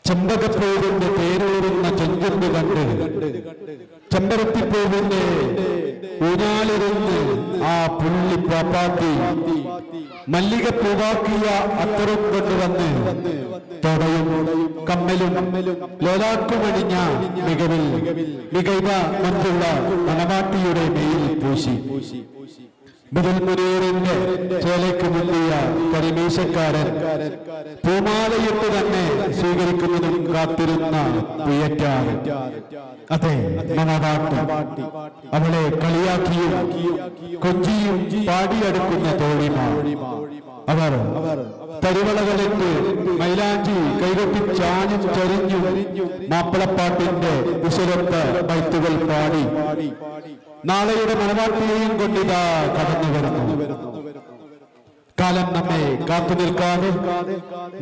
ചെമ്പകപ്പൂവിന്റെ പേരൂറുന്ന ചെഞ്ചുണ്ട് കണ്ട് ചെമ്പരത്തിപ്പൂവിന്റെ ഊഞ്ഞാലിരുന്ന് ആ പുള്ളി പാപ്പാത്തി മല്ലികപ്പൂവാക്കിയ അത്തറും കൊണ്ടുവന്ന് തൊടയും കമ്മലും ലോലാക്കുമണിഞ്ഞ മികൈവ മറ്റുള്ള മണവാട്ടിയുടെ മേയിൽ പൂശി മുതൽ മുനീറിന്റെ ചേലയ്ക്ക് മുന്തിയ കരിമീശക്കാരൻ പൂമാലയിട്ട് തന്നെ സ്വീകരിക്കുന്നതും കാത്തിരുന്ന പ്രിയറ്റാറ്. അതെ, മണവാട്ടി അവളെ കളിയാക്കിയും കൊഞ്ചിയും പാടിയെടുക്കുന്ന തോഴിമാർ. അവർ തരിവളകളിട്ട് മൈലാഞ്ചി കൈകൊട്ടി ചാഞ്ഞും ചരിഞ്ഞും മാപ്പിളപ്പാട്ടിന്റെ വിശുദ്ധ ബൈത്തുകൾ പാടി നാളെയുടെ മണവാട്ടിയെയും കൊണ്ടിതാ കടന്നു വരുന്നു. കാലം നമ്മെ കാത്തു നിൽക്കാതെ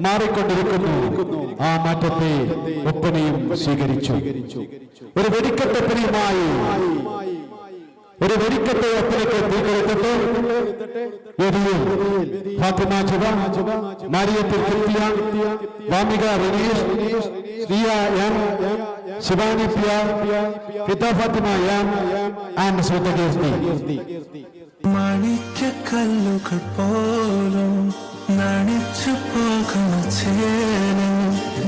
മാറിക്കൊണ്ടിരിക്കുന്നു. ആ മാറ്റത്തെ ഒപ്പനയും സ്വീകരിച്ചു. ഒരു വെടിക്കെട്ടൊപ്പനയുമായി ഒരു വെടിക്കെട്ട് ഒപ്പനയ്ക്ക് തീക്കൊടുത്തിട്ട് ഫാത്തിമ ജുബ, മാരിയത്തിൽ Krithya, Vamika Rineesh, Riya M, Shivani Piya, Pitha Fathima M and Shruthakeerthi. മാണിക്യക്കല്ലുകൾ പോലും നണിച്ചു പോകുന്ന ചേരും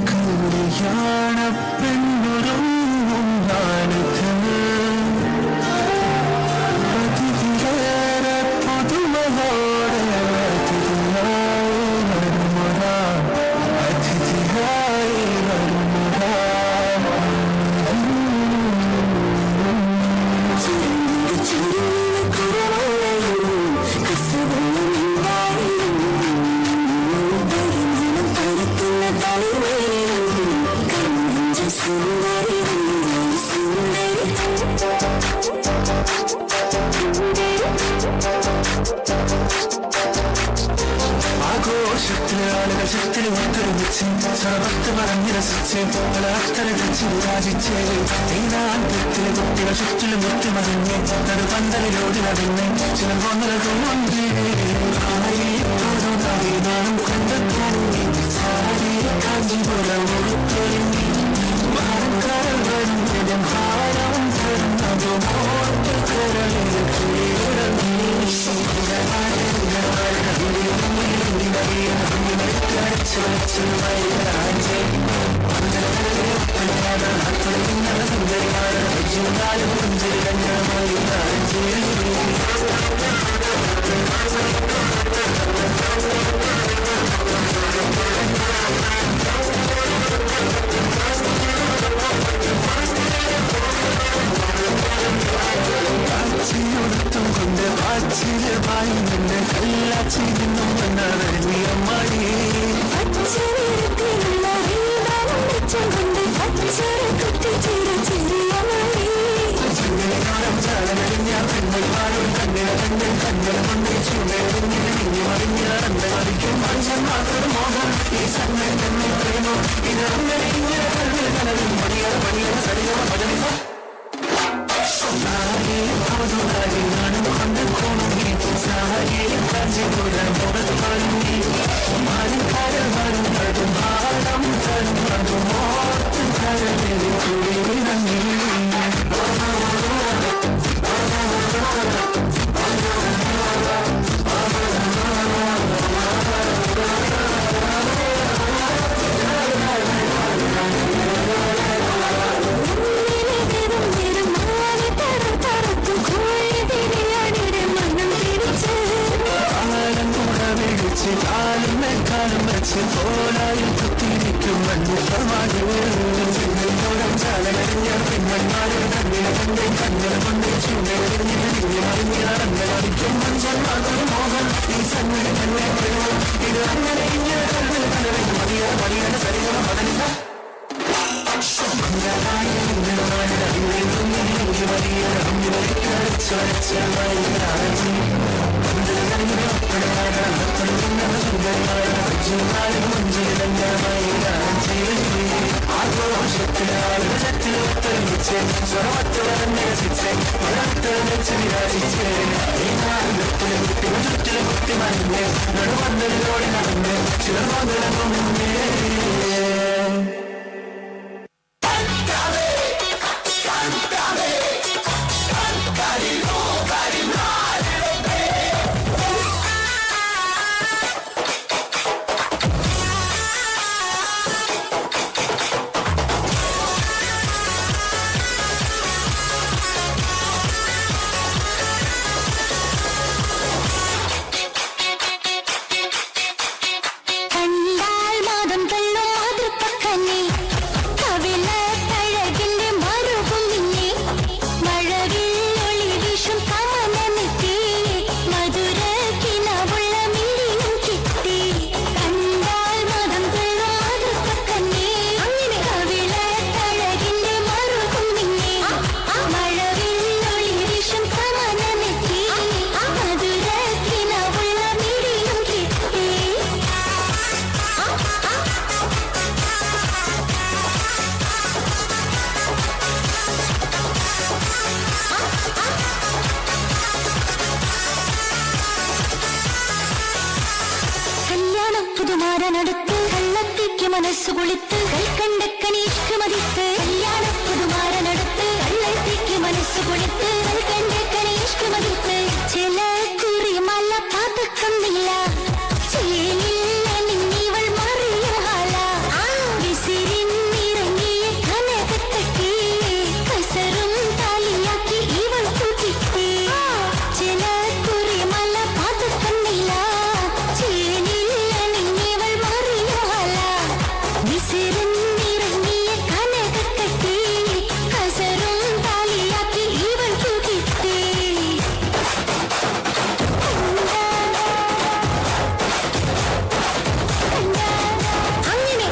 കല്യാണ പെണ്ണുറും സർവത്ത് പറഞ്ഞ് രസിച്ച് പല അക്കരടിച്ച് വിരാജിച്ച് ഈനാന്തത്തിലെ കുട്ടികൾ ചുറ്റിലും മുറ്റുമറിഞ്ഞ് നടുപന്തലിലോടി നടന്ന് ചില കൊന്നലകൊണ്ടുണ്ട് നാം കൊണ്ടെത്തി സാരി കാഞ്ചിപുരം ഒരുത്തൊരുങ്ങി മരക്കാരൻ വരും ഹാരം തരുന്നതും ഓർക്കരളിൽ കീഴടങ്ങി ും കൊണ്ട് പാച്ചില് പായി നിന്ന് കല്ലാച്ചി നിന്നും വന്നറിയമ്മായി പുതുമാരനടുത്ത് കള്ളത്തേക്ക് മനസ്സു കുളിത്ത് കൽക്കണ്ടക്കനി ഇഷ്കമതിത്ത് കല്യാണ പുതുമാരനടുത്ത് കള്ളത്തേക്ക് മനസ്സു കുളിത്ത് കൽക്കണ്ടക്കനി ഇഷ്കമതിത്ത് ചില കുറി മല പാതക്കുന്നില്ല ചേലില്ല നിന്നിവൾ മറിയ ഹാല വിസിരിന്നിറങ്ങിയ കനകത്തട്ടി കസറും താലിയാക്കി ഇവൾ കൂട്ടിട്ട് ചില കുറി മല പാതക്കുന്നില്ല ചേലില്ല നിന്നിവൾ മറിയ ഹാല വിസിരിന്നിറങ്ങിയ കനകത്തട്ടി കസറും താലിയാക്കി ഇവൾ കൂട്ടിട്ട് അങ്ങനെ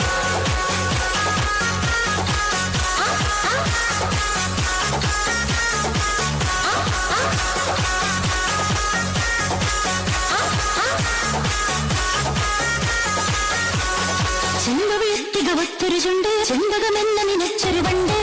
ചെമ്പവിളത്തിക ഒത്തൊരു ചുണ്ട് ചെമ്പകമെന്ന നിനച്ചൊരു വണ്ട്